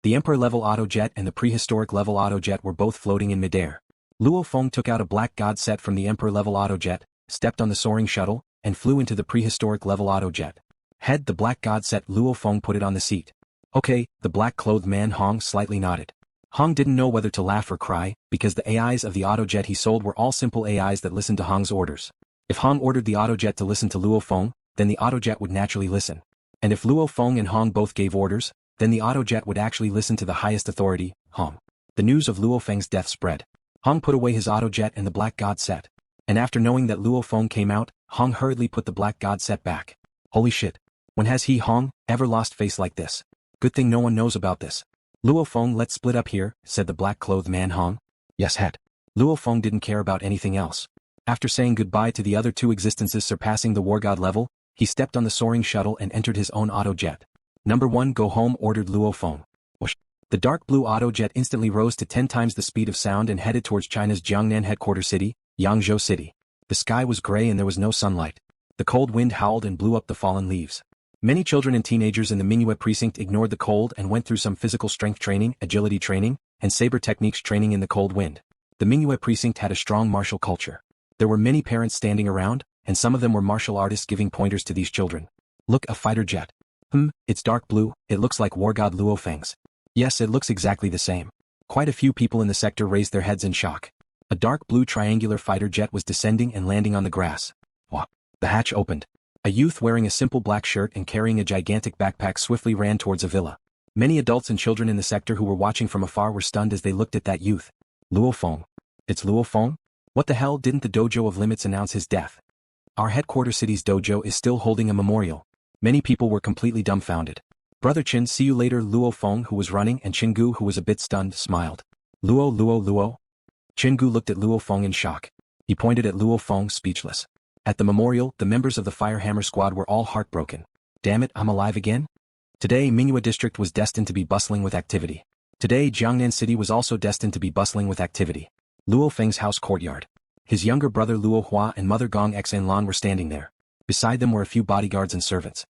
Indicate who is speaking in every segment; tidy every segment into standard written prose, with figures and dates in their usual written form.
Speaker 1: The Emperor-level autojet and the prehistoric-level autojet were both floating in midair. Luo Feng took out a black god set from the Emperor-level autojet, stepped on the soaring shuttle, and flew into the prehistoric-level autojet. Head the black god set. Luo Feng put it on the seat. Okay, the black-clothed man Hong slightly nodded. Hong didn't know whether to laugh or cry, because the AIs of the autojet he sold were all simple AIs that listened to Hong's orders. If Hong ordered the autojet to listen to Luo Feng, then the autojet would naturally listen. And if Luo Feng and Hong both gave orders, then the autojet would actually listen to the highest authority, Hong. The news of Luo Feng's death spread. Hong put away his autojet and the black god set. And after knowing that Luo Feng came out, Hong hurriedly put the black god set back. Holy shit. When has he, Hong, ever lost face like this? Good thing no one knows about this. Luo Feng, let's split up here, said the black-clothed man Hong. Yes, head. Luo Feng didn't care about anything else. After saying goodbye to the other two existences surpassing the Wargod level, he stepped on the soaring shuttle and entered his own autojet. Number 1, go home, ordered Luo Feng. Whoosh. The dark blue autojet instantly rose to 10 times the speed of sound and headed towards China's Jiangnan headquarter city, Yangzhou City. The sky was gray and there was no sunlight. The cold wind howled and blew up the fallen leaves. Many children and teenagers in the Mingyue precinct ignored the cold and went through some physical strength training, agility training, and saber techniques training in the cold wind. The Mingyue precinct had a strong martial culture. There were many parents standing around, and some of them were martial artists giving pointers to these children. Look, a fighter jet. It's dark blue, it looks like Wargod LuoFeng's. Yes, it looks exactly the same. Quite a few people in the sector raised their heads in shock. A dark blue triangular fighter jet was descending and landing on the grass. Wah! The hatch opened. A youth wearing a simple black shirt and carrying a gigantic backpack swiftly ran towards a villa. Many adults and children in the sector who were watching from afar were stunned as they looked at that youth. Luo Feng. It's Luo Feng? What the hell, didn't the dojo of limits announce his death? Our headquarter city's dojo is still holding a memorial. Many people were completely dumbfounded. Brother Chin, see you later. Luo Feng, who was running, and Chingu, who was a bit stunned, smiled. Luo. Chingu looked at Luo Feng in shock. He pointed at Luo Feng, speechless. At the memorial, the members of the Firehammer squad were all heartbroken. Damn it, I'm alive again? Today, Mingyue district was destined to be bustling with activity. Today, Jiangnan city was also destined to be bustling with activity. Luo Feng's house courtyard. His younger brother Luo Hua and mother Gong Xan Lan were standing there. Beside them were a few bodyguards and servants.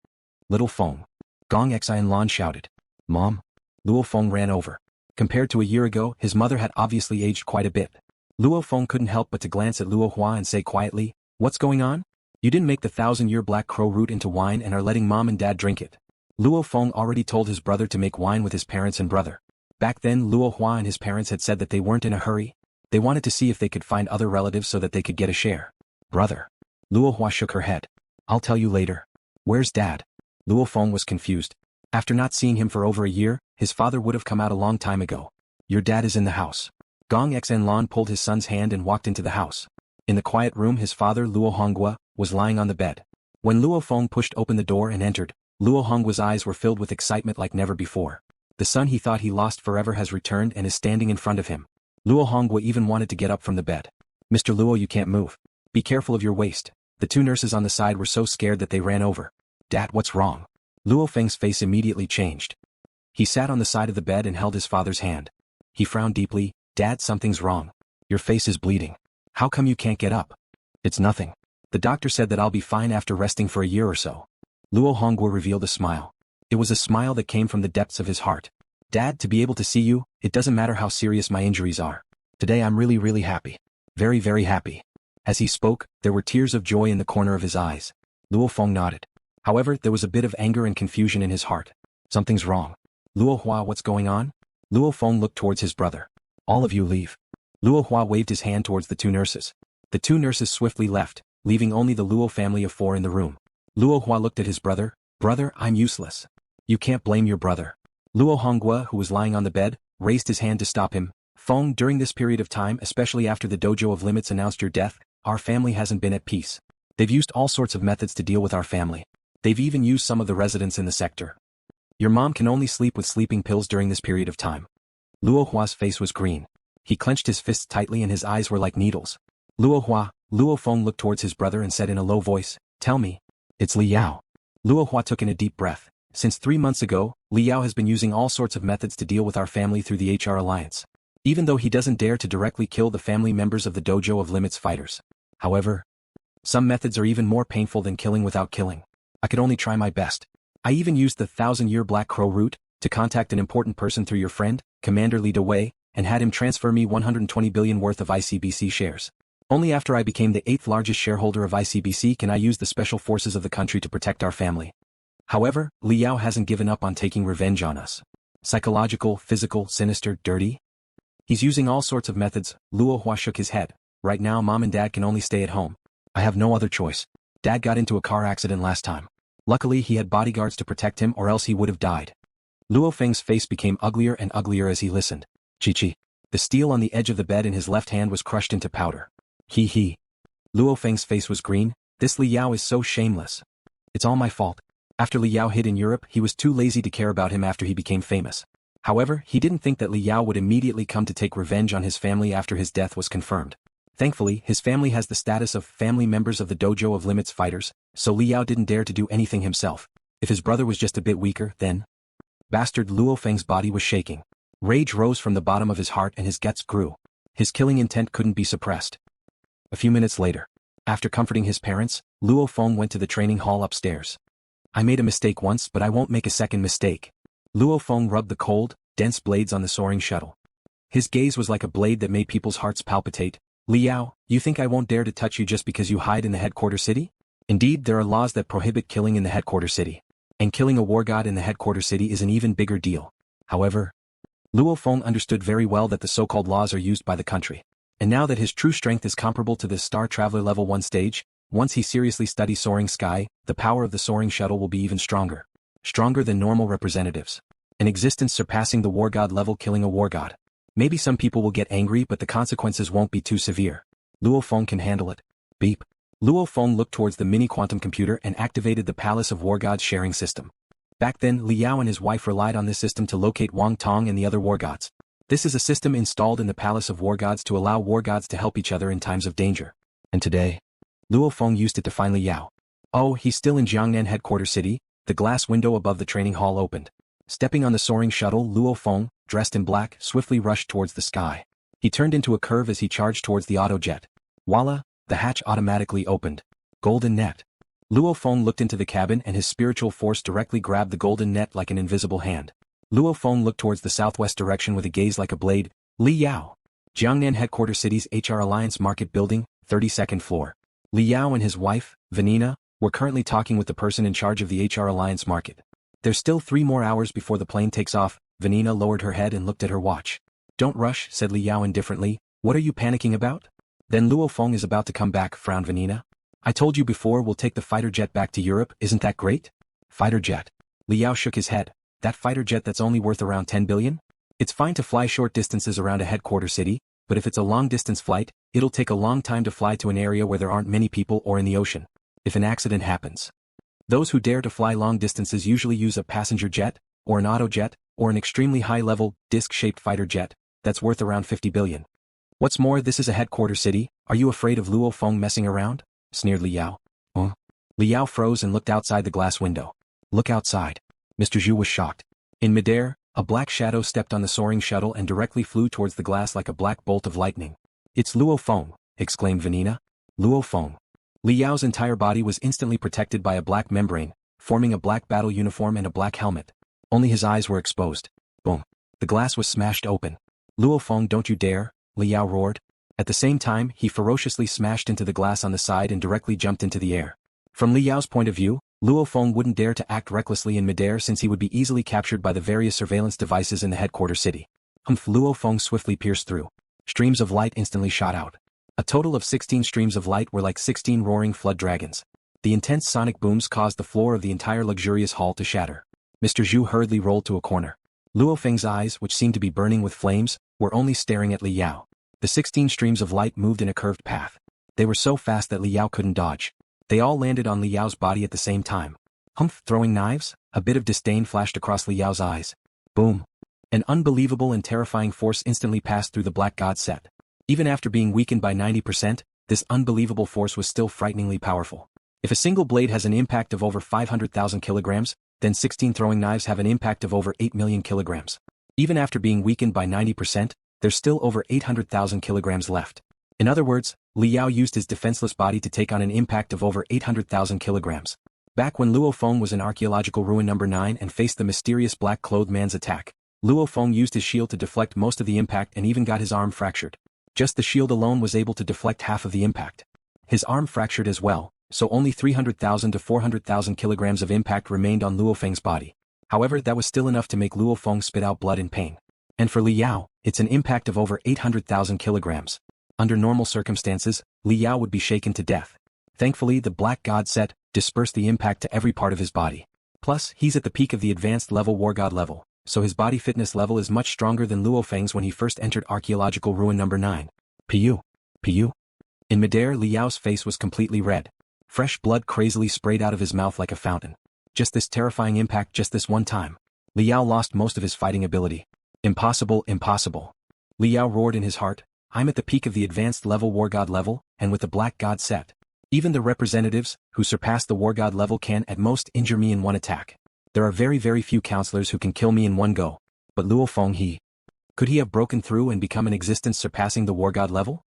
Speaker 1: Little Feng. Gong Xan Lan shouted. Mom? Luo Feng ran over. Compared to a year ago, his mother had obviously aged quite a bit. Luo Feng couldn't help but to glance at Luo Hua and say quietly, "What's going on? You didn't make the 1,000-year black crow root into wine and are letting mom and dad drink it." Luo Feng already told his brother to make wine with his parents and brother. Back then, Luo Hua and his parents had said that they weren't in a hurry. They wanted to see if they could find other relatives so that they could get a share. Brother. Luo Hua shook her head. I'll tell you later. Where's dad? Luo Feng was confused. After not seeing him for over a year, his father would have come out a long time ago. Your dad is in the house. Gong Xan Lan pulled his son's hand and walked into the house. In the quiet room, his father, Luo Honghua, was lying on the bed. When Luo Feng pushed open the door and entered, Luo Honghua's eyes were filled with excitement like never before. The son he thought he lost forever has returned and is standing in front of him. Luo Honghua even wanted to get up from the bed. Mr. Luo, you can't move. Be careful of your waist. The two nurses on the side were so scared that they ran over. Dad, what's wrong? Luo Feng's face immediately changed. He sat on the side of the bed and held his father's hand. He frowned deeply. Dad, something's wrong. Your face is bleeding. How come you can't get up? It's nothing. The doctor said that I'll be fine after resting for a year or so. Luo Honghua revealed a smile. It was a smile that came from the depths of his heart. Dad, to be able to see you, it doesn't matter how serious my injuries are. Today I'm really happy. Very, very happy. As he spoke, there were tears of joy in the corner of his eyes. Luo Feng nodded. However, there was a bit of anger and confusion in his heart. Something's wrong. Luo Hua, what's going on? Luo Feng looked towards his brother. All of you leave. Luo Hua waved his hand towards the two nurses. The two nurses swiftly left, leaving only the Luo family of 4 in the room. Luo Hua looked at his brother. Brother, I'm useless. You can't blame your brother. Luo Honghua, who was lying on the bed, raised his hand to stop him. Feng, during this period of time, especially after the dojo of limits announced your death, our family hasn't been at peace. They've used all sorts of methods to deal with our family. They've even used some of the residents in the sector. Your mom can only sleep with sleeping pills during this period of time. Luo Hua's face was green. He clenched his fists tightly and his eyes were like needles. Luo Hua, Luo Feng looked towards his brother and said in a low voice, "Tell me." It's Li Yao. Luo Hua took in a deep breath. Since 3 months ago, Li Yao has been using all sorts of methods to deal with our family through the HR Alliance. Even though he doesn't dare to directly kill the family members of the dojo of limits fighters. However, some methods are even more painful than killing without killing. I could only try my best. I even used the 1,000-year black crow root To contact an important person through your friend, Commander Li Yao, and had him transfer me 120 billion worth of ICBC shares. Only after I became the 8th largest shareholder of ICBC can I use the special forces of the country to protect our family. However, Li Yao hasn't given up on taking revenge on us. Psychological, physical, sinister, dirty. He's using all sorts of methods. Luo Hua shook his head. Right now Mom and Dad can only stay at home. I have no other choice. Dad got into a car accident last time. Luckily he had bodyguards to protect him or else he would have died. LuoFeng's face became uglier and uglier as he listened. Chi. The steel on the edge of the bed in his left hand was crushed into powder. He. LuoFeng's face was green. This Li Yao is so shameless. It's all my fault. After Li Yao hid in Europe, he was too lazy to care about him after he became famous. However, he didn't think that Li Yao would immediately come to take revenge on his family after his death was confirmed. Thankfully, his family has the status of family members of the Dojo of Limits fighters, so Li Yao didn't dare to do anything himself. If his brother was just a bit weaker, then... Bastard LuoFeng's body was shaking. Rage rose from the bottom of his heart and his guts grew. His killing intent couldn't be suppressed. A few minutes later, after comforting his parents, Luo Feng went to the training hall upstairs. I made a mistake once, but I won't make a second mistake. Luo Feng rubbed the cold, dense blades on the soaring shuttle. His gaze was like a blade that made people's hearts palpitate. Li Yao, you think I won't dare to touch you just because you hide in the headquarter city? Indeed, there are laws that prohibit killing in the headquarter city. And killing a Wargod in the headquarter city is an even bigger deal. However, Luo Feng understood very well that the so-called laws are used by the country. And now that his true strength is comparable to the Star Traveler level 1 stage, once he seriously studies soaring sky, the power of the soaring shuttle will be even stronger. Stronger than normal representatives. An existence surpassing the Wargod level, killing a Wargod. Maybe some people will get angry, but the consequences won't be too severe. Luo Feng can handle it. Beep. Luo Feng looked towards the mini-quantum computer and activated the Palace of Wargods sharing system. Back then, Li Yao and his wife relied on this system to locate Wang Tong and the other Wargods. This is a system installed in the Palace of Wargods to allow Wargods to help each other in times of danger. And today, Luo Feng used it to find Li Yao. Oh, he's still in Jiangnan headquarter city. The glass window above the training hall opened. Stepping on the soaring shuttle, Luo Feng, dressed in black, swiftly rushed towards the sky. He turned into a curve as he charged towards the autojet. Voila, the hatch automatically opened. Golden net. Luo Feng looked into the cabin and his spiritual force directly grabbed the golden net like an invisible hand. Luo Feng looked towards the southwest direction with a gaze like a blade. Li Yao. Jiangnan headquarter city's HR Alliance Market Building, 32nd floor. Li Yao and his wife, Venina, were currently talking with the person in charge of the HR Alliance Market. There's still 3 more hours before the plane takes off. Venina lowered her head and looked at her watch. Don't rush, said Li Yao indifferently. What are you panicking about? Then Luo Feng is about to come back, frowned Venina. I told you before we'll take the fighter jet back to Europe, isn't that great? Fighter jet. Li Yao shook his head. That fighter jet that's only worth around 10 billion? It's fine to fly short distances around a headquarter city, but if it's a long-distance flight, it'll take a long time to fly to an area where there aren't many people or in the ocean. If an accident happens. Those who dare to fly long distances usually use a passenger jet, or an autojet, or an extremely high-level, disc-shaped fighter jet, that's worth around 50 billion. What's more, this is a headquarter city. Are you afraid of Luo Feng messing around? Sneered Li Yao. Li Yao froze and looked outside the glass window. Look outside. Mr. Zhu was shocked. In midair, a black shadow stepped on the soaring shuttle and directly flew towards the glass like a black bolt of lightning. It's Luo Feng, exclaimed Venina. Luo Feng. Li Yao's entire body was instantly protected by a black membrane, forming a black battle uniform and a black helmet. Only his eyes were exposed. Boom. The glass was smashed open. Luo Feng, don't you dare, Li Yao roared. At the same time, he ferociously smashed into the glass on the side and directly jumped into the air. From Li Yao's point of view, Luo Feng wouldn't dare to act recklessly in midair since he would be easily captured by the various surveillance devices in the headquarter city. Luo Feng swiftly pierced through. Streams of light instantly shot out. A total of 16 streams of light were like 16 roaring flood dragons. The intense sonic booms caused the floor of the entire luxurious hall to shatter. Mr. Zhu hurriedly rolled to a corner. LuoFeng's eyes, which seemed to be burning with flames, were only staring at Li Yao. The 16 streams of light moved in a curved path. They were so fast that Li Yao couldn't dodge. They all landed on Li Yao's body at the same time. Throwing knives? A bit of disdain flashed across Li Yao's eyes. Boom. An unbelievable and terrifying force instantly passed through the Black God set. Even after being weakened by 90%, this unbelievable force was still frighteningly powerful. If a single blade has an impact of over 500,000 kilograms, then 16 throwing knives have an impact of over 8 million kilograms. Even after being weakened by 90%, there's still over 800,000 kilograms left. In other words, Li Yao used his defenseless body to take on an impact of over 800,000 kilograms. Back when Luo Feng was in archaeological ruin number 9 and faced the mysterious black-clothed man's attack, Luo Feng used his shield to deflect most of the impact and even got his arm fractured. Just the shield alone was able to deflect half of the impact. His arm fractured as well, so only 300,000 to 400,000 kilograms of impact remained on Luo Feng's body. However, that was still enough to make Luo Feng spit out blood in pain. And for Li Yao, it's an impact of over 800,000 kilograms. Under normal circumstances, Li Yao would be shaken to death. Thankfully, the Black God set dispersed the impact to every part of his body. Plus, he's at the peak of the advanced level Wargod level, so his body fitness level is much stronger than Luo Feng's when he first entered archaeological ruin number 9. Pu. Pu. In midair, Li Yao's face was completely red. Fresh blood crazily sprayed out of his mouth like a fountain. Just this terrifying impact just this one time. Li Yao lost most of his fighting ability. Impossible, impossible. Li Yao roared in his heart, I'm at the peak of the advanced level Wargod level, and with the Black God set. Even the representatives, who surpass the Wargod level can at most injure me in one attack. There are very few counselors who can kill me in one go. But Luo Feng could he have broken through and become an existence surpassing the Wargod level?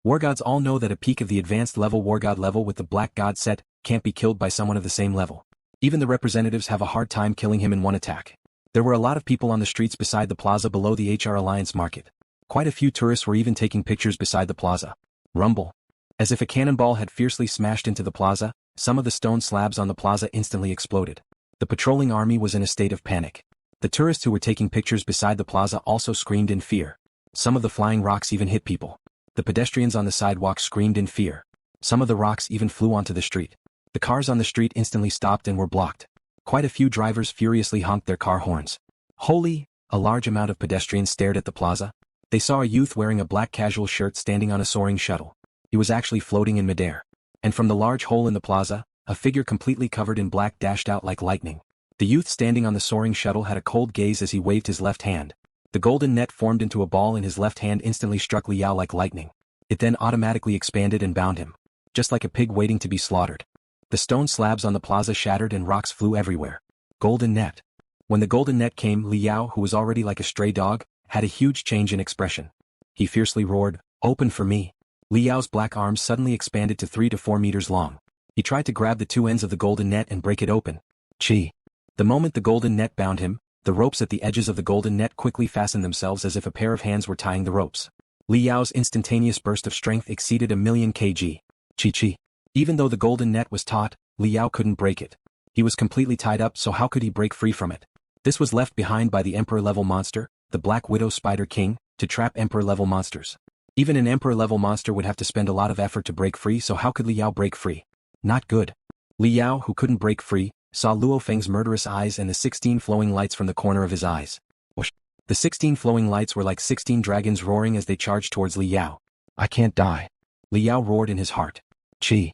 Speaker 1: Wargods all know that a peak of the advanced level Wargod level with the Black God set can't be killed by someone of the same level. Even the representatives have a hard time killing him in one attack. There were a lot of people on the streets beside the plaza below the HR Alliance market. Quite a few tourists were even taking pictures beside the plaza. Rumble. As if a cannonball had fiercely smashed into the plaza, some of the stone slabs on the plaza instantly exploded. The patrolling army was in a state of panic. The tourists who were taking pictures beside the plaza also screamed in fear. Some of the flying rocks even hit people. The pedestrians on the sidewalk screamed in fear. Some of the rocks even flew onto the street. The cars on the street instantly stopped and were blocked. Quite a few drivers furiously honked their car horns. Holy! A large amount of pedestrians stared at the plaza. They saw a youth wearing a black casual shirt standing on a soaring shuttle. He was actually floating in midair. And from the large hole in the plaza, a figure completely covered in black dashed out like lightning. The youth standing on the soaring shuttle had a cold gaze as he waved his left hand. The golden net formed into a ball in his left hand instantly struck Li Yao like lightning. It then automatically expanded and bound him. Just like a pig waiting to be slaughtered. The stone slabs on the plaza shattered and rocks flew everywhere. Golden net. When the golden net came, Li Yao, who was already like a stray dog, had a huge change in expression. He fiercely roared, "Open for me." Li Yao's black arms suddenly expanded to 3 to 4 meters long. He tried to grab the two ends of the golden net and break it open. Chi. The moment the golden net bound him, the ropes at the edges of the golden net quickly fastened themselves as if a pair of hands were tying the ropes. Li Yao's instantaneous burst of strength exceeded 1,000,000 kg. Chi. Even though the golden net was taut, Li Yao couldn't break it. He was completely tied up, so how could he break free from it? This was left behind by the Emperor-level monster, the Black Widow Spider King, to trap Emperor-level monsters. Even an Emperor-level monster would have to spend a lot of effort to break free, so how could Li Yao break free? Not good. Li Yao, who couldn't break free, saw Luo Feng's murderous eyes and the 16 flowing lights from the corner of his eyes. Whoosh. The 16 flowing lights were like 16 dragons roaring as they charged towards Li Yao. I can't die. Li Yao roared in his heart. Chi.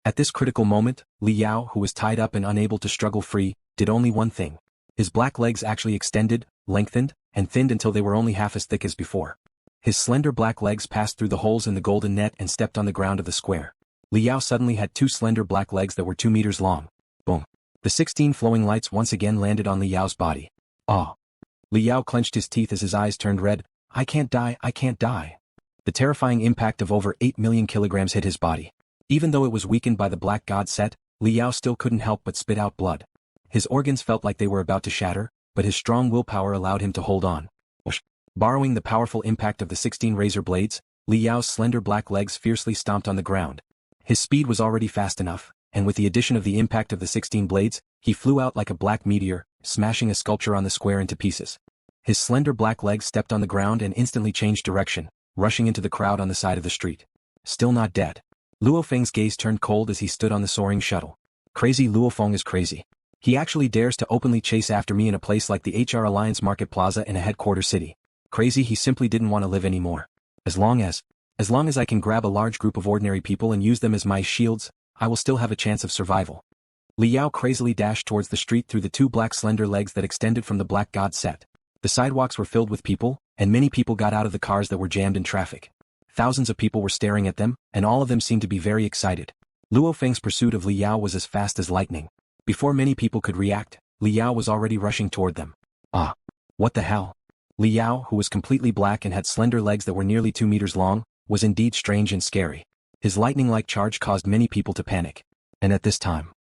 Speaker 1: At this critical moment, Li Yao, who was tied up and unable to struggle free, did only one thing. His black legs actually extended, lengthened, and thinned until they were only half as thick as before. His slender black legs passed through the holes in the golden net and stepped on the ground of the square. Li Yao suddenly had 2 slender black legs that were 2 meters long. Boom. The 16 flowing lights once again landed on Li Yao's body. Ah. Li Yao clenched his teeth as his eyes turned red. I can't die, I can't die. The terrifying impact of over 8,000,000 kilograms hit his body. Even though it was weakened by the Black God set, Li Yao still couldn't help but spit out blood. His organs felt like they were about to shatter, but his strong willpower allowed him to hold on. Whoosh. Borrowing the powerful impact of the 16 razor blades, Li Yao's slender black legs fiercely stomped on the ground. His speed was already fast enough, and with the addition of the impact of the 16 blades, he flew out like a black meteor, smashing a sculpture on the square into pieces. His slender black legs stepped on the ground and instantly changed direction, rushing into the crowd on the side of the street. Still not dead. LuoFeng's gaze turned cold as he stood on the soaring shuttle. Crazy LuoFeng is crazy. He actually dares to openly chase after me in a place like the HR Alliance Market Plaza in a headquarter city. Crazy, he simply didn't want to live anymore. As long as I can grab a large group of ordinary people and use them as my shields, I will still have a chance of survival. Li Yao crazily dashed towards the street through the 2 black slender legs that extended from the Black God set. The sidewalks were filled with people, and many people got out of the cars that were jammed in traffic. Thousands of people were staring at them, and all of them seemed to be very excited. LuoFeng's pursuit of Li Yao was as fast as lightning. Before many people could react, Li Yao was already rushing toward them. Ah! What the hell? Li Yao, who was completely black and had slender legs that were nearly 2 meters long, was indeed strange and scary. His lightning-like charge caused many people to panic. And at this time,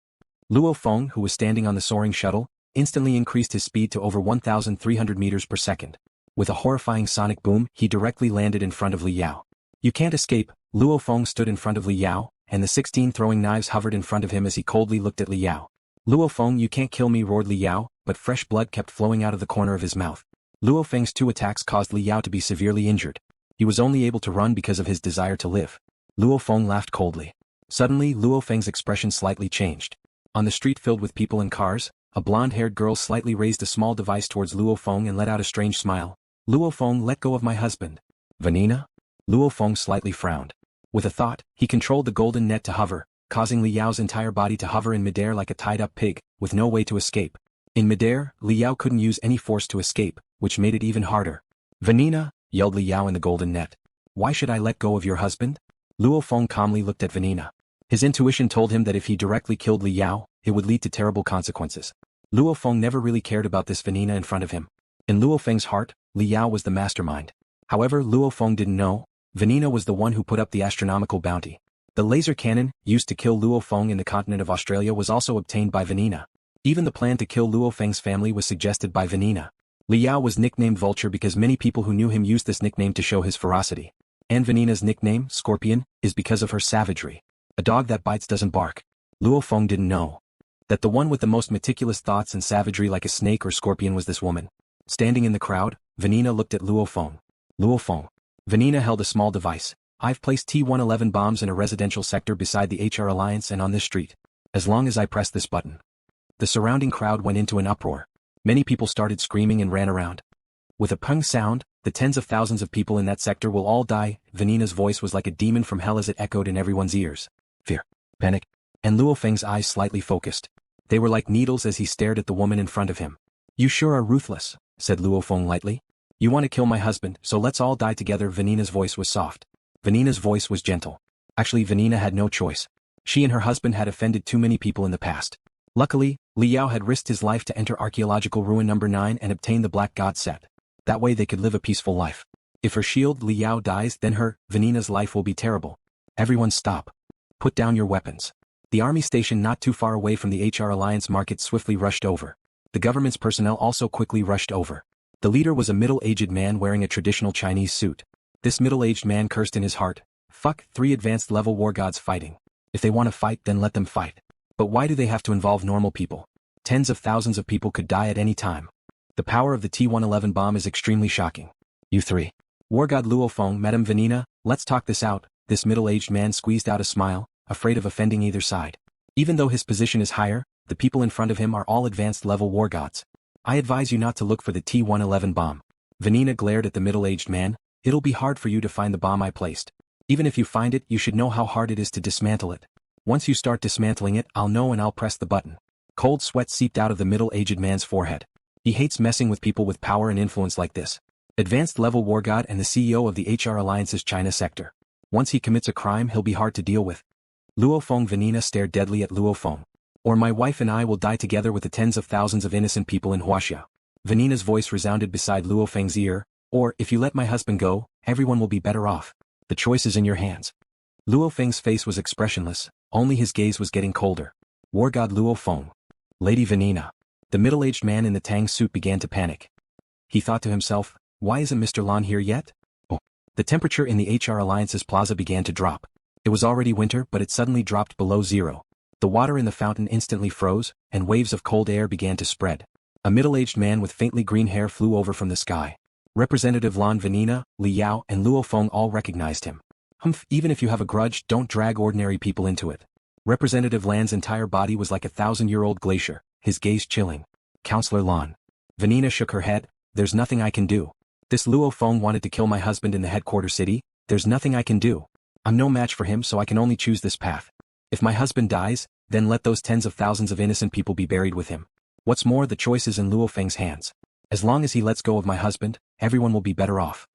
Speaker 1: Luo Feng, who was standing on the soaring shuttle, instantly increased his speed to over 1,300 meters per second. With a horrifying sonic boom, he directly landed in front of Li Yao. You can't escape. Luo Feng stood in front of Li Yao, and the 16 throwing knives hovered in front of him as he coldly looked at Li Yao. Luo Feng, you can't kill me, roared Li Yao, but fresh blood kept flowing out of the corner of his mouth. Luo Feng's 2 attacks caused Li Yao to be severely injured. He was only able to run because of his desire to live. Luo Feng laughed coldly. Suddenly, Luo Feng's expression slightly changed. On the street filled with people and cars, a blonde-haired girl slightly raised a small device towards Luo Feng and let out a strange smile. Luo Feng, let go of my husband. Venina? Luo Feng slightly frowned. With a thought, he controlled the golden net to hover, causing Li Yao's entire body to hover in midair like a tied-up pig, with no way to escape. In midair, Li Yao couldn't use any force to escape, which made it even harder. Venina, yelled Li Yao in the golden net. Why should I let go of your husband? Luo Feng calmly looked at Venina. His intuition told him that if he directly killed Li Yao, it would lead to terrible consequences. Luo Feng never really cared about this Venina in front of him. In Luo Feng's heart, Li Yao was the mastermind. However, Luo Feng didn't know, Venina was the one who put up the astronomical bounty. The laser cannon, used to kill Luo Feng in the continent of Australia, was also obtained by Venina. Even the plan to kill Luo Feng's family was suggested by Venina. Li Yao was nicknamed Vulture because many people who knew him used this nickname to show his ferocity. And Venina's nickname, Scorpion, is because of her savagery. A dog that bites doesn't bark. Luo Feng didn't know that the one with the most meticulous thoughts and savagery like a snake or scorpion was this woman. Standing in the crowd, Venina looked at Luo Feng. Luo Feng. Venina held a small device. I've placed T-111 bombs in a residential sector beside the HR Alliance and on this street. As long as I press this button. The surrounding crowd went into an uproar. Many people started screaming and ran around. With a pung sound, the tens of thousands of people in that sector will all die. Venina's voice was like a demon from hell as it echoed in everyone's ears. Fear. Panic. And Luo Feng's eyes slightly focused. They were like needles as he stared at the woman in front of him. You sure are ruthless, said Luo Feng lightly. You want to kill my husband, so let's all die together. Venina's voice was soft. Venina's voice was gentle. Actually, Venina had no choice. She and her husband had offended too many people in the past. Luckily, Li Yao had risked his life to enter archaeological ruin number 9 and obtain the Black God set. That way they could live a peaceful life. If her shield Li Yao dies, then her, Venina's life will be terrible. Everyone stop. Put down your weapons. The army station not too far away from the HR Alliance market swiftly rushed over. The government's personnel also quickly rushed over. The leader was a middle-aged man wearing a traditional Chinese suit. This middle-aged man cursed in his heart. Fuck, 3 advanced level Wargods fighting. If they want to fight, then let them fight. But why do they have to involve normal people? Tens of thousands of people could die at any time. The power of the T-111 bomb is extremely shocking. You 3. Wargod Luo Feng, Madame Venina, let's talk this out. This middle-aged man squeezed out a smile, afraid of offending either side. Even though his position is higher, the people in front of him are all advanced level Wargods. I advise you not to look for the T-111 bomb. Venina glared at the middle-aged man. It'll be hard for you to find the bomb I placed. Even if you find it, you should know how hard it is to dismantle it. Once you start dismantling it, I'll know and I'll press the button. Cold sweat seeped out of the middle-aged man's forehead. He hates messing with people with power and influence like this. Advanced level Wargod and the CEO of the HR Alliance's China sector. Once he commits a crime, he'll be hard to deal with. Luo Feng. Venina stared deadly at Luo Feng. Or my wife and I will die together with the tens of thousands of innocent people in Huaxia. Venina's voice resounded beside Luo Feng's ear. Or, if you let my husband go, everyone will be better off. The choice is in your hands. Luo Feng's face was expressionless, only his gaze was getting colder. Wargod Luo Feng. Lady Venina. The middle-aged man in the Tang suit began to panic. He thought to himself, why isn't Mr. Lan here yet? Oh. The temperature in the HR Alliance's plaza began to drop. It was already winter, but it suddenly dropped below 0. The water in the fountain instantly froze, and waves of cold air began to spread. A middle-aged man with faintly green hair flew over from the sky. Representative Lan, Venina, Li Yao, and Luo Feng all recognized him. Humph, even if you have a grudge, don't drag ordinary people into it. Representative Lan's entire body was like a 1,000-year-old glacier, his gaze chilling. Councilor Lan. Venina shook her head. There's nothing I can do. This Luo Feng wanted to kill my husband in the headquarter city. There's nothing I can do. I'm no match for him, so I can only choose this path. If my husband dies, then let those tens of thousands of innocent people be buried with him. What's more, the choice is in Luo Feng's hands. As long as he lets go of my husband, everyone will be better off.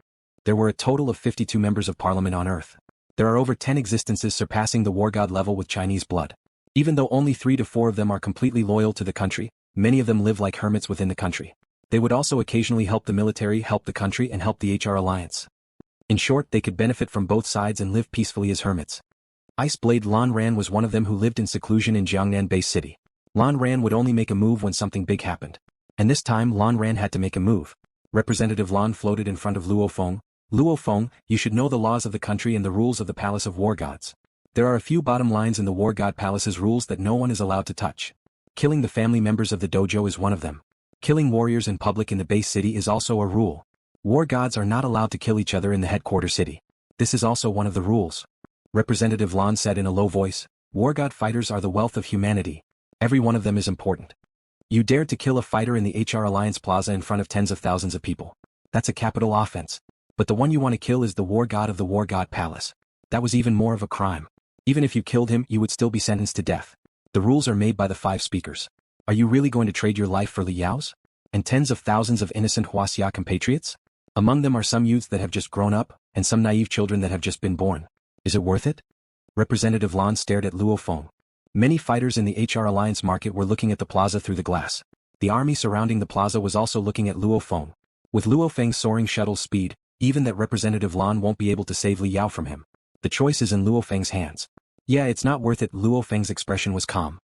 Speaker 1: There were a total of 52 members of parliament on Earth. There are over 10 existences surpassing the Wargod level with Chinese blood. Even though only 3 to 4 of them are completely loyal to the country, many of them live like hermits within the country. They would also occasionally help the military, help the country, and help the HR Alliance. In short, they could benefit from both sides and live peacefully as hermits. Iceblade Lan Ran was one of them who lived in seclusion in Jiangnan Base City. Lan Ran would only make a move when something big happened. And this time Lan Ran had to make a move. Representative Lan floated in front of Luo Feng. Luo Feng, you should know the laws of the country and the rules of the Palace of Wargods. There are a few bottom lines in the Wargod Palace's rules that no one is allowed to touch. Killing the family members of the dojo is one of them. Killing warriors in public in the base city is also a rule. Wargods are not allowed to kill each other in the headquarter city. This is also one of the rules. Representative Lan said in a low voice, Wargod fighters are the wealth of humanity. Every one of them is important. You dared to kill a fighter in the HR Alliance Plaza in front of tens of thousands of people. That's a capital offense. But the one you want to kill is the Wargod of the Wargod Palace. That was even more of a crime. Even if you killed him, you would still be sentenced to death. The rules are made by the 5 speakers. Are you really going to trade your life for Li Yao's? And tens of thousands of innocent Huaxia compatriots? Among them are some youths that have just grown up, and some naive children that have just been born. Is it worth it? Representative Lan stared at Luo Feng. Many fighters in the HR Alliance market were looking at the plaza through the glass. The army surrounding the plaza was also looking at Luo Feng. With Luo Feng's soaring shuttle speed, even that Representative Lan won't be able to save Li Yao from him. The choice is in Luo Feng's hands. Yeah, it's not worth it. Luo Feng's expression was calm.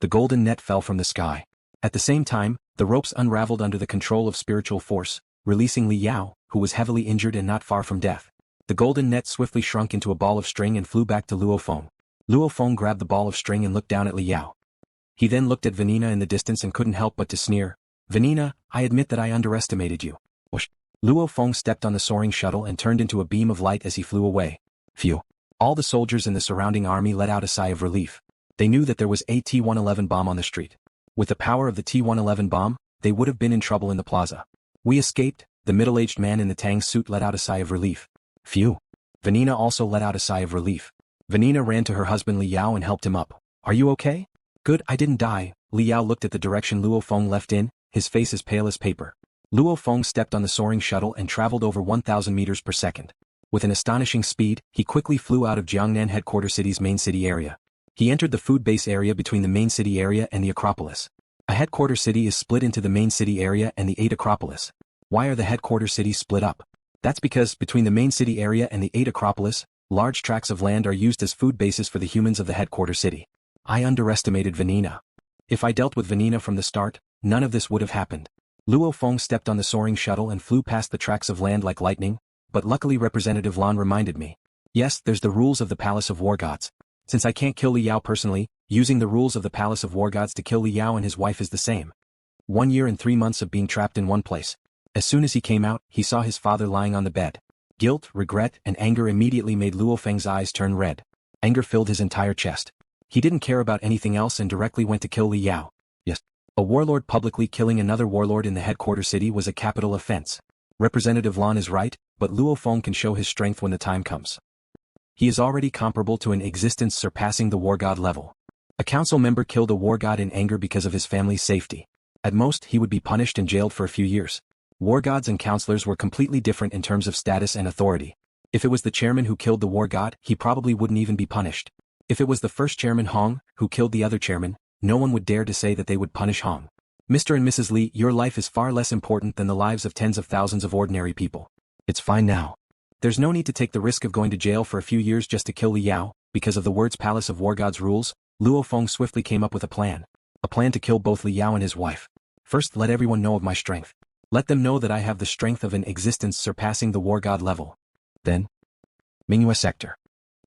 Speaker 1: The golden net fell from the sky. At the same time, the ropes unraveled under the control of spiritual force, releasing Li Yao, who was heavily injured and not far from death. The golden net swiftly shrunk into a ball of string and flew back to Luo Feng. Luo Feng grabbed the ball of string and looked down at Li Yao. He then looked at Venina in the distance and couldn't help but to sneer. Venina, I admit that I underestimated you. Whoosh. Luo Feng stepped on the soaring shuttle and turned into a beam of light as he flew away. Phew. All the soldiers in the surrounding army let out a sigh of relief. They knew that there was a T-111 bomb on the street. With the power of the T-111 bomb, they would have been in trouble in the plaza. We escaped. The middle-aged man in the Tang suit let out a sigh of relief. Phew. Venina also let out a sigh of relief. Venina ran to her husband Li Yao and helped him up. Are you okay? Good, I didn't die. Li Yao looked at the direction Luo Feng left in, his face as pale as paper. Luo Feng stepped on the soaring shuttle and traveled over 1,000 meters per second. With an astonishing speed, he quickly flew out of Jiangnan headquarter city's main city area. He entered the food base area between the main city area and the Acropolis. A headquarter city is split into the main city area and the 8 Acropolis. Why are the headquarter cities split up? That's because, between the main city area and the 8 Acropolis, large tracts of land are used as food bases for the humans of the headquarter city. I underestimated Venina. If I dealt with Venina from the start, none of this would have happened. Luo Feng stepped on the soaring shuttle and flew past the tracts of land like lightning, but luckily Representative Lan reminded me. Yes, there's the rules of the Palace of Wargods. Since I can't kill Li Yao personally, using the rules of the Palace of Wargods to kill Li Yao and his wife is the same. 1 year and 3 months of being trapped in one place. As soon as he came out, he saw his father lying on the bed. Guilt, regret, and anger immediately made Luo Feng's eyes turn red. Anger filled his entire chest. He didn't care about anything else and directly went to kill Li Yao. Yes. A warlord publicly killing another warlord in the headquarter city was a capital offense. Representative Lan is right, but Luo Feng can show his strength when the time comes. He is already comparable to an existence surpassing the Wargod level. A council member killed a Wargod in anger because of his family's safety. At most, he would be punished and jailed for a few years. Wargods and councillors were completely different in terms of status and authority. If it was the chairman who killed the Wargod, he probably wouldn't even be punished. If it was the first chairman Hong, who killed the other chairman, no one would dare to say that they would punish Hong. Mr. and Mrs. Li, your life is far less important than the lives of tens of thousands of ordinary people. It's fine now. There's no need to take the risk of going to jail for a few years just to kill Li Yao. Because of the words Palace of Wargods rules, Luo Feng swiftly came up with a plan. A plan to kill both Li Yao and his wife. First, let everyone know of my strength. Let them know that I have the strength of an existence surpassing the Wargod level. Then, Mingyue sector.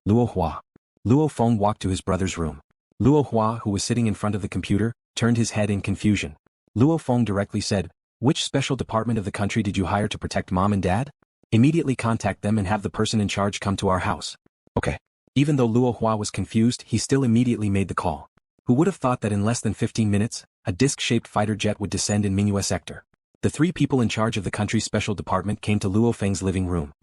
Speaker 1: Luo Hua. Luo Feng walked to his brother's room. Luo Hua, who was sitting in front of the computer, turned his head in confusion. Luo Feng directly said, "Which special department of the country did you hire to protect mom and dad? Immediately contact them and have the person in charge come to our house." Okay. Even though Luo Hua was confused, he still immediately made the call. Who would have thought that in less than 15 minutes, a disc-shaped fighter jet would descend in Mingyue sector? The 3 people in charge of the country's special department came to Luo Feng's living room.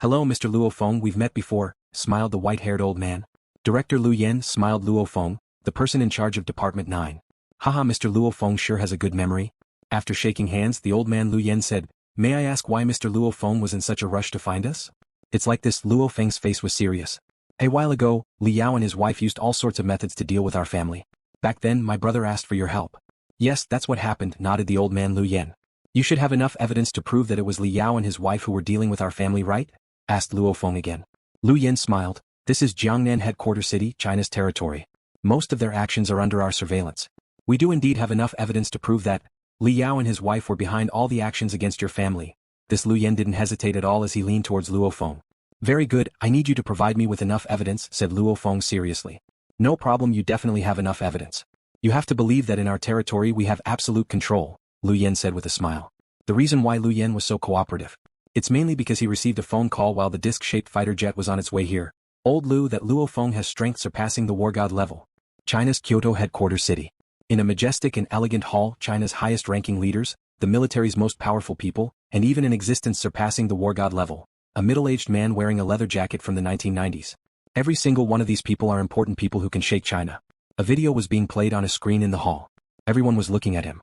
Speaker 1: "Hello, Mr. Luo Feng, we've met before," smiled the white-haired old man. Director Lu Yen, smiled Luo Feng, the person in charge of Department 9. Haha, Mr. Luo Feng sure has a good memory. After shaking hands, the old man Lu Yen said, "May I ask why Mr. Luo Feng was in such a rush to find us?" It's like this. Luo Feng's face was serious. "A while ago, Li Yao and his wife used all sorts of methods to deal with our family. Back then, my brother asked for your help." "Yes, that's what happened," nodded the old man Lu Yen. "You should have enough evidence to prove that it was Li Yao and his wife who were dealing with our family, right?" asked Luo Feng again. Lu Yen smiled. "This is Jiangnan headquarter city, China's territory. Most of their actions are under our surveillance. We do indeed have enough evidence to prove that Li Yao and his wife were behind all the actions against your family. This Lu Yan didn't hesitate at all as he leaned towards Luo Feng. Very good, I need you to provide me with enough evidence, said Luo Feng seriously. No problem, you definitely have enough evidence. You have to believe that in our territory we have absolute control, Lu Yan said with a smile. The reason why Lu Yan was so cooperative. It's mainly because he received a phone call while the disc-shaped fighter jet was on its way here. Old Lu that Luo Feng has strength surpassing the Wargod level. China's Kyoto headquarters city. In a majestic and elegant hall, China's highest-ranking leaders, the military's most powerful people, and even in existence surpassing the Wargod level. A middle-aged man wearing a leather jacket from the 1990s. Every single one of these people are important people who can shake China. A video was being played on a screen in the hall. Everyone was looking at him.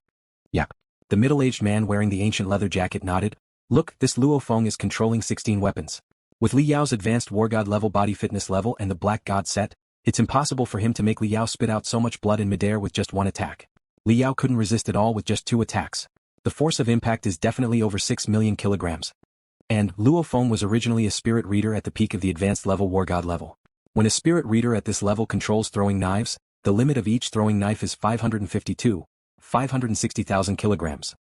Speaker 1: Yep. The middle-aged man wearing the ancient leather jacket nodded. Look, this Luo Feng is controlling 16 weapons. With Li Yao's advanced Wargod level body fitness level and the Black God set, it's impossible for him to make Li Yao spit out so much blood in midair with just one attack. Li Yao couldn't resist at all with just 2 attacks. The force of impact is definitely over 6 million kilograms. And Luo Feng was originally a spirit reader at the peak of the advanced level Wargod level. When a spirit reader at this level controls throwing knives, the limit of each throwing knife is 560,000 kilograms.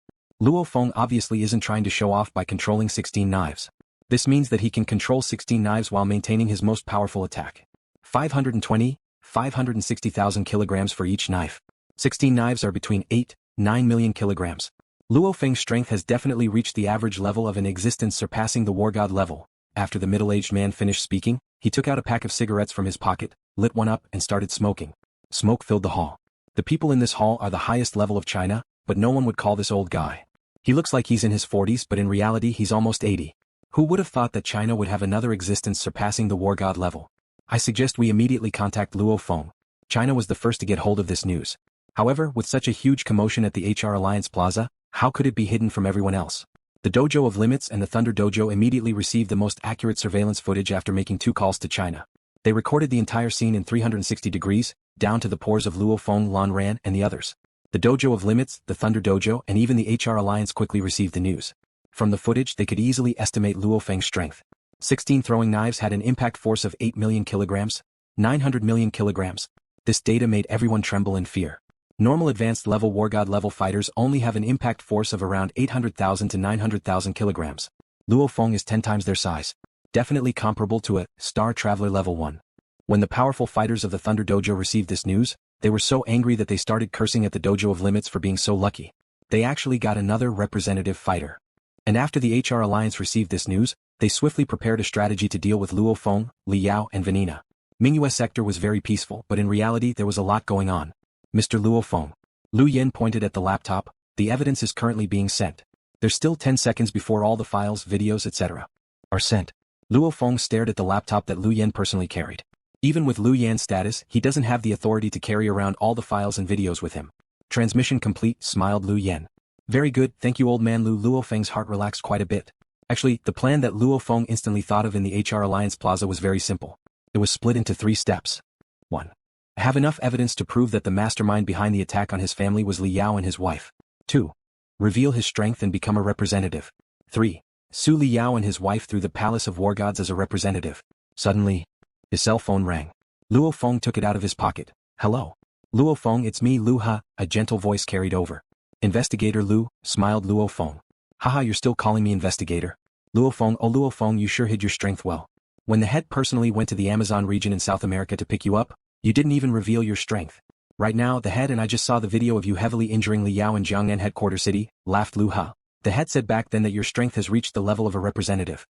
Speaker 1: Luo Feng obviously isn't trying to show off by controlling 16 knives. This means that he can control 16 knives while maintaining his most powerful attack. 560,000 kilograms for each knife. 16 knives are between 8-9 million kilograms. Luo Feng's strength has definitely reached the average level of an existence surpassing the Wargod level. After the middle-aged man finished speaking, he took out a pack of cigarettes from his pocket, lit one up and started smoking. Smoke filled the hall. The people in this hall are the highest level of China, but no one would call this old guy. He looks like he's in his 40s, but in reality he's almost 80. Who would have thought that China would have another existence surpassing the Wargod level? I suggest we immediately contact Luo Feng. China was the first to get hold of this news. However, with such a huge commotion at the HR Alliance Plaza, how could it be hidden from everyone else? The Dojo of Limits and the Thunder Dojo immediately received the most accurate surveillance footage after making 2 calls to China. They recorded the entire scene in 360 degrees, down to the pores of Luo Feng, Lan Ran, and the others. The Dojo of Limits, the Thunder Dojo, and even the HR Alliance quickly received the news. From the footage they could easily estimate Luo Feng's strength. 16 throwing knives had an impact force of 8 million kilograms, 900 million kilograms. This data made everyone tremble in fear. Normal advanced level Wargod level fighters only have an impact force of around 800,000 to 900,000 kilograms. Luo Feng is 10 times their size. Definitely comparable to a Star Traveler level 1. When the powerful fighters of the Thunder Dojo received this news, they were so angry that they started cursing at the Dojo of Limits for being so lucky. They actually got another representative fighter. And after the HR Alliance received this news, they swiftly prepared a strategy to deal with Luo Feng, Li Yao, and Venina. Mingyue sector was very peaceful, but in reality there was a lot going on. Mr. Luo Feng. Lu Yen pointed at the laptop. The evidence is currently being sent. There's still 10 seconds before all the files, videos, etc. are sent. Luo Feng stared at the laptop that Lu Yen personally carried. Even with Lu Yan's status, he doesn't have the authority to carry around all the files and videos with him. Transmission complete, smiled Lu Yen. Very good, thank you old man Lu. Luo Feng's heart relaxed quite a bit. Actually, the plan that Luo Feng instantly thought of in the HR Alliance Plaza was very simple. It was split into 3 steps. 1. Have enough evidence to prove that the mastermind behind the attack on his family was Li Yao and his wife. 2. Reveal his strength and become a representative. 3. Sue Li Yao and his wife through the Palace of Wargods as a representative. Suddenly, his cell phone rang. Luo Feng took it out of his pocket. Hello. Luo Feng, it's me Lu Ha, a gentle voice carried over. Investigator Lu, smiled Luo Feng. Haha, you're still calling me investigator? Luo Feng, oh Luo Feng, you sure hid your strength well. When the head personally went to the Amazon region in South America to pick you up, you didn't even reveal your strength. Right now, the head and I just saw the video of you heavily injuring Li Yao in Jiangnan headquarter city, laughed Lu Ha. The head said back then that your strength has reached the level of a representative.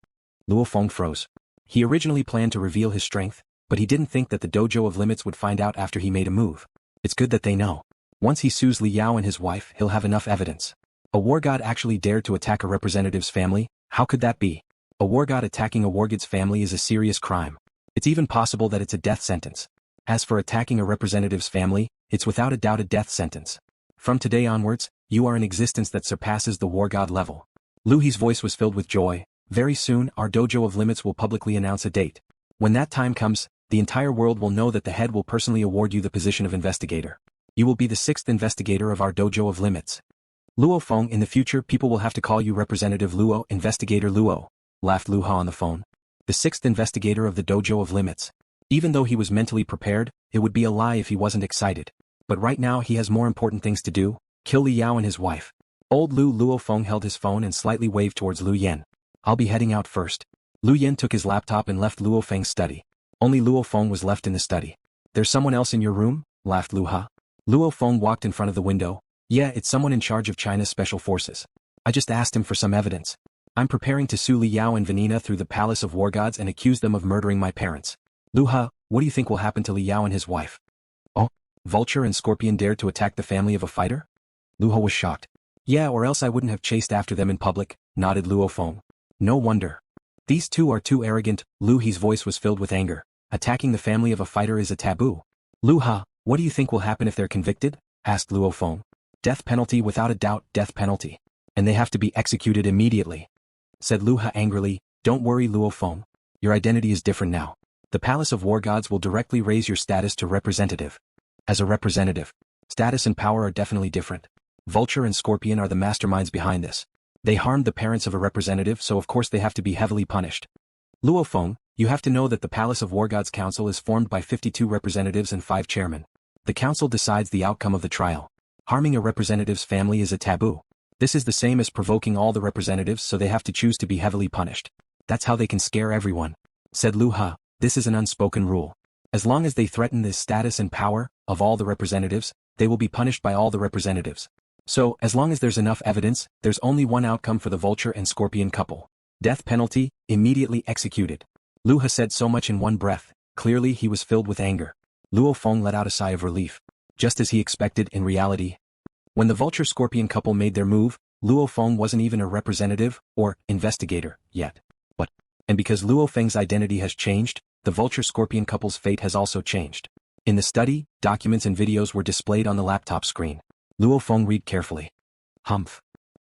Speaker 1: Luo Feng froze. He originally planned to reveal his strength, but he didn't think that the Dojo of Limits would find out after he made a move. It's good that they know. Once he sues Li Yao and his wife, he'll have enough evidence. A Wargod actually dared to attack a representative's family? How could that be? A Wargod attacking a Wargod's family is a serious crime. It's even possible that it's a death sentence. As for attacking a representative's family, it's without a doubt a death sentence. From today onwards, you are an existence that surpasses the Wargod level. Lu He's voice was filled with joy. Very soon, our Dojo of Limits will publicly announce a date. When that time comes, the entire world will know that the head will personally award you the position of investigator. You will be the 6th investigator of our Dojo of Limits. Luo Feng, in the future people will have to call you Representative Luo, Investigator Luo, laughed Lu Ha on the phone. The 6th investigator of the Dojo of Limits. Even though he was mentally prepared, it would be a lie if he wasn't excited. but right now he has more important things to do, kill Li Yao and his wife. Old Luo Feng held his phone and slightly waved towards Lu Yan. I'll be heading out first. Lu Yan took his laptop and left Luo Feng's study. Only Luo Feng was left in the study. There's someone else in your room? Laughed Lu Ha. Luo Feng walked in front of the window. Yeah, it's someone in charge of China's special forces. I just asked him for some evidence. I'm preparing to sue Li Yao and Venina through the Palace of Wargods and accuse them of murdering my parents. Lu Ha, what do you think will happen to Li Yao and his wife? Oh, Vulture and Scorpion dared to attack the family of a fighter? Lu Ha was shocked. Yeah, or else I wouldn't have chased after them in public, nodded Luo Feng. No wonder. These two are too arrogant. Lu He's voice was filled with anger. Attacking the family of a fighter is a taboo. Lu Ha, what do you think will happen if they're convicted? Asked Luo Feng. Death penalty, without a doubt, death penalty. And they have to be executed immediately. Said Lu Ha angrily. Don't worry, Luo Feng. Your identity is different now. The Palace of Wargods will directly raise your status to representative. As a representative, status and power are definitely different. Vulture and Scorpion are the masterminds behind this. They harmed the parents of a representative, so of course they have to be heavily punished. Luo Feng, you have to know that the Palace of Wargods Council is formed by 52 representatives and 5 chairmen. The council decides the outcome of the trial. Harming a representative's family is a taboo. This is the same as provoking all the representatives, so they have to choose to be heavily punished. That's how they can scare everyone. Said Lu Ha, this is an unspoken rule. As long as they threaten the status and power of all the representatives, they will be punished by all the representatives. So, as long as there's enough evidence, there's only one outcome for the Vulture and Scorpion couple. Death penalty, immediately executed. Lu Ha said so much in one breath. Clearly he was filled with anger. Luo Feng let out a sigh of relief. Just as he expected in reality. When the Vulture-Scorpion couple made their move, Luo Feng wasn't even a representative, or investigator, yet. And because Luo Feng's identity has changed, the Vulture-Scorpion couple's fate has also changed. In the study, documents and videos were displayed on the laptop screen. Luo Feng read carefully. Humph.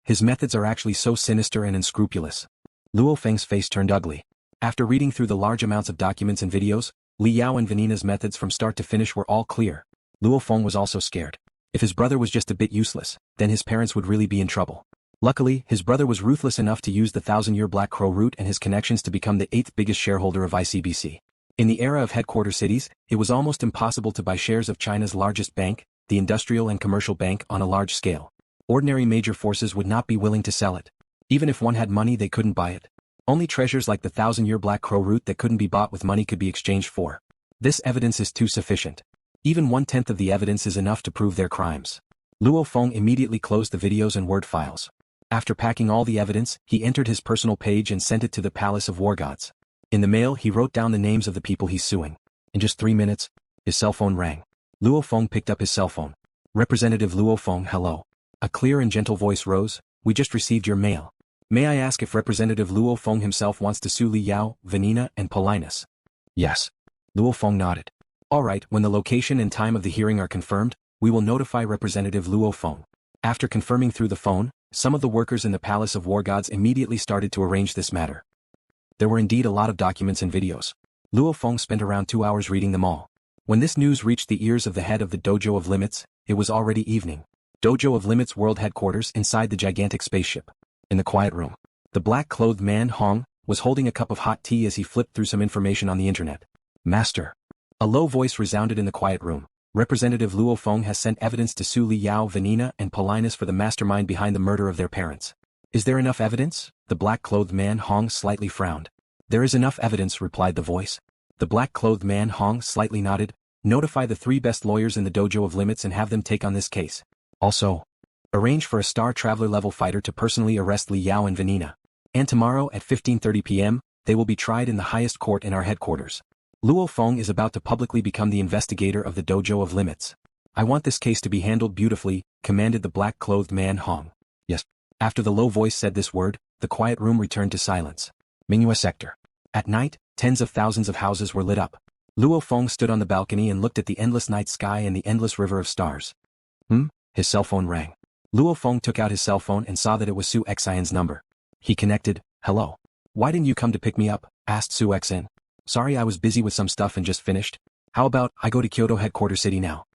Speaker 1: His methods are actually so sinister and unscrupulous. Luo Feng's face turned ugly. After reading through the large amounts of documents and videos, Li Yao and Venina's methods from start to finish were all clear. Luo Feng was also scared. If his brother was just a bit useless, then his parents would really be in trouble. Luckily, his brother was ruthless enough to use the 1,000-year Black Crow route and his connections to become the 8th biggest shareholder of ICBC. In the era of headquarter cities, it was almost impossible to buy shares of China's largest bank, the industrial and commercial bank, on a large scale. Ordinary major forces would not be willing to sell it. Even if one had money, they couldn't buy it. Only treasures like the 1,000-year Black Crow route that couldn't be bought with money could be exchanged for. This evidence is too sufficient. Even 1/10 of the evidence is enough to prove their crimes. Luo Feng immediately closed the videos and Word files. After packing all the evidence, he entered his personal page and sent it to the Palace of Wargods. In the mail, he wrote down the names of the people he's suing. In just 3 minutes, his cell phone rang. Luo Feng picked up his cell phone. Representative Luo Feng, hello. A clear and gentle voice rose. We just received your mail. May I ask if Representative Luo Feng himself wants to sue Li Yao, Venina, and Palace? Yes. Luo Feng nodded. All right, when the location and time of the hearing are confirmed, we will notify Representative Luo Feng. After confirming through the phone, some of the workers in the Palace of Wargods immediately started to arrange this matter. There were indeed a lot of documents and videos. Luo Feng spent around 2 hours reading them all. When this news reached the ears of the head of the Dojo of Limits, it was already evening. Dojo of Limits World Headquarters inside the gigantic spaceship. In the quiet room, the black-clothed man, Hong, was holding a cup of hot tea as he flipped through some information on the internet. Master. A low voice resounded in the quiet room. Representative Luo Feng has sent evidence to sue Li Yao, Venina, and Palace for the mastermind behind the murder of their parents. Is there enough evidence? The black-clothed man, Hong, slightly frowned. There is enough evidence, replied the voice. The black-clothed man, Hong, slightly nodded. Notify the 3 best lawyers in the Dojo of Limits and have them take on this case. Also, arrange for a Star Traveler level fighter to personally arrest Li Yao and Venina. And tomorrow at 15:30 p.m., they will be tried in the highest court in our headquarters. Luo Feng is about to publicly become the investigator of the Dojo of Limits. I want this case to be handled beautifully, commanded the black-clothed man, Hong. Yes. After the low voice said this word, the quiet room returned to silence. Mingyue sector. At night, tens of thousands of houses were lit up. Luo Feng stood on the balcony and looked at the endless night sky and the endless river of stars. His cell phone rang. Luo Feng took out his cell phone and saw that it was Su Xian's number. He connected. Hello. Why didn't you come to pick me up? Asked Su Xian. Sorry, I was busy with some stuff and just finished. How about I go to Kyoto headquarter city now?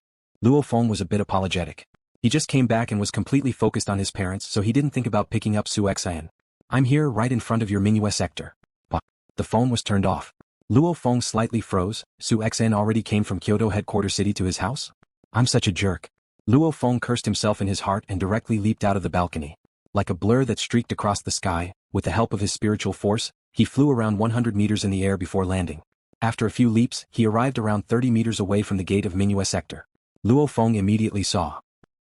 Speaker 1: Luo Feng was a bit apologetic. He just came back and was completely focused on his parents, so he didn't think about picking up Su Xian. I'm here right in front of your Mingyue sector. But the phone was turned off. Luo Feng slightly froze. Su Xian already came from Kyoto headquarter city to his house? I'm such a jerk. Luo Feng cursed himself in his heart and directly leaped out of the balcony. Like a blur that streaked across the sky, with the help of his spiritual force, he flew around 100 meters in the air before landing. After a few leaps, he arrived around 30 meters away from the gate of Mingyue sector. Luo Feng immediately saw.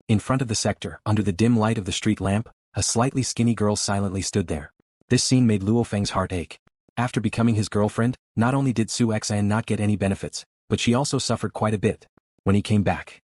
Speaker 1: In front of the sector, under the dim light of the street lamp, a slightly skinny girl silently stood there. This scene made Luo Feng's heart ache. After becoming his girlfriend, not only did Su Xian not get any benefits, but she also suffered quite a bit. When he came back,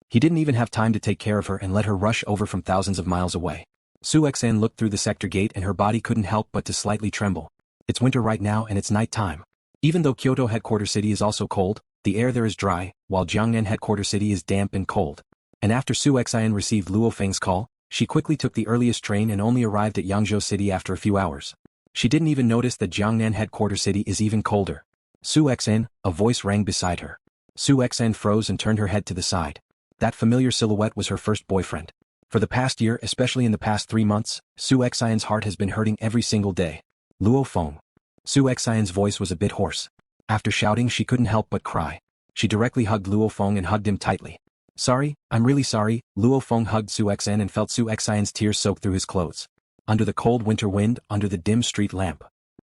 Speaker 1: he didn't even have time to take care of her and let her rush over from thousands of miles away. Su Xian looked through the sector gate and her body couldn't help but to slightly tremble. It's winter right now and it's night time. Even though Kyoto headquarter city is also cold, the air there is dry, while Jiangnan headquarter city is damp and cold. And after Su Xian received Luo Feng's call, she quickly took the earliest train and only arrived at Yangzhou city after a few hours. She didn't even notice that Jiangnan headquarter city is even colder. Su Xian, a voice rang beside her. Su Xian froze and turned her head to the side. That familiar silhouette was her first boyfriend. For the past year, especially in the past 3 months, Su Xian's heart has been hurting every single day. Luo Feng. Su Xian's voice was a bit hoarse. After shouting, she couldn't help but cry. She directly hugged Luo Feng and hugged him tightly. Sorry, I'm really sorry. Luo Feng hugged Su Xian and felt Su Xian's tears soak through his clothes. Under the cold winter wind, under the dim street lamp.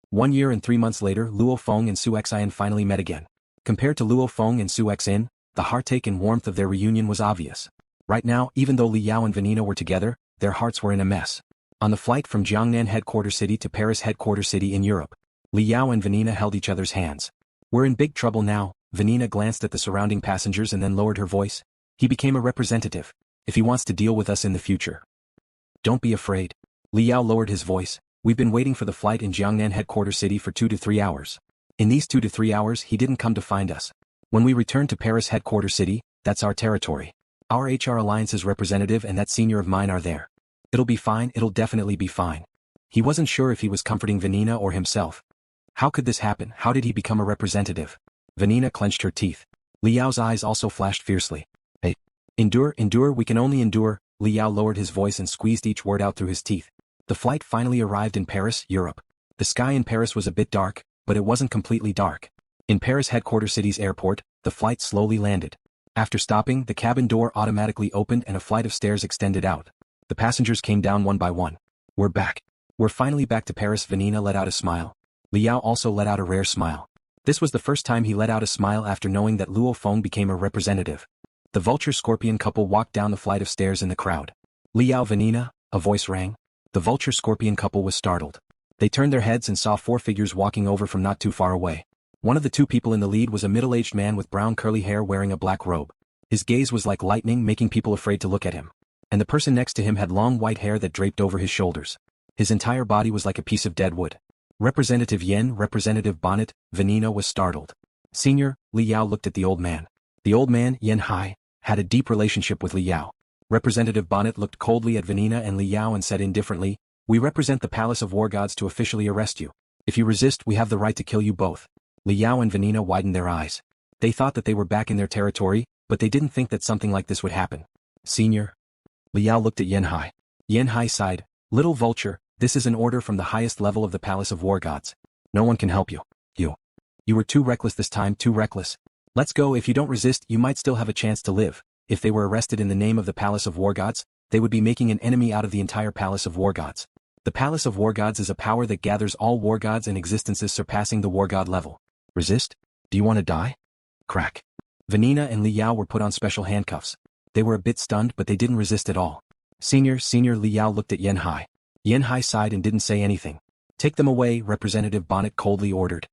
Speaker 1: 1 year and 3 months later, Luo Feng and Su Xian finally met again. Compared to Luo Feng and Su Xian, the heartache and warmth of their reunion was obvious. Right now, even though Li Yao and Venina were together, their hearts were in a mess. On the flight from Jiangnan headquarter city to Paris headquarter city in Europe, Li Yao and Venina held each other's hands. We're in big trouble now. Venina glanced at the surrounding passengers and then lowered her voice. He became a representative. If he wants to deal with us in the future. Don't be afraid. Li Yao lowered his voice. We've been waiting for the flight in Jiangnan headquarter city for 2 to 3 hours. In these 2 to 3 hours he didn't come to find us. When we return to Paris headquarter city, that's our territory. Our HR Alliance's representative and that senior of mine are there. It'll be fine, it'll definitely be fine. He wasn't sure if he was comforting Venina or himself. How could this happen? How did he become a representative? Venina clenched her teeth. Li Yao's eyes also flashed fiercely. Hey. Endure, we can only endure. Li Yao lowered his voice and squeezed each word out through his teeth. The flight finally arrived in Paris, Europe. The sky in Paris was a bit dark, but it wasn't completely dark. In Paris headquarter city's airport, the flight slowly landed. After stopping, the cabin door automatically opened and a flight of stairs extended out. The passengers came down one by one. We're back. We're finally back to Paris. Venina let out a smile. Li Yao also let out a rare smile. This was the first time he let out a smile after knowing that Luo Feng became a representative. The Vulture Scorpion couple walked down the flight of stairs in the crowd. Li Yao, Venina, a voice rang. The Vulture Scorpion couple was startled. They turned their heads and saw 4 figures walking over from not too far away. One of the 2 people in the lead was a middle-aged man with brown curly hair wearing a black robe. His gaze was like lightning, making people afraid to look at him. And the person next to him had long white hair that draped over his shoulders. His entire body was like a piece of dead wood. Representative Yen, Representative Bonnet. Venina was startled. Senior, Li Yao looked at the old man. The old man, Yen Hai, had a deep relationship with Li Yao. Representative Bonnet looked coldly at Venina and Li Yao and said indifferently, we represent the Palace of Wargods to officially arrest you. If you resist, we have the right to kill you both. Li Yao and Venina widened their eyes. They thought that they were back in their territory, but they didn't think that something like this would happen. Senior. Li Yao looked at Yen Hai. Yen Hai sighed. Little Vulture, this is an order from the highest level of the Palace of Wargods. No one can help you. You were too reckless this time, too reckless. Let's go. If you don't resist, you might still have a chance to live. If they were arrested in the name of the Palace of Wargods, they would be making an enemy out of the entire Palace of Wargods. The Palace of Wargods is a power that gathers all Wargods and existences surpassing the Wargod level. Resist? Do you want to die? Crack. Venina and Li Yao were put on special handcuffs. They were a bit stunned, but they didn't resist at all. Senior, Li Yao looked at Yen Hai. Yen Hai sighed and didn't say anything. Take them away, Representative Bonnet coldly ordered.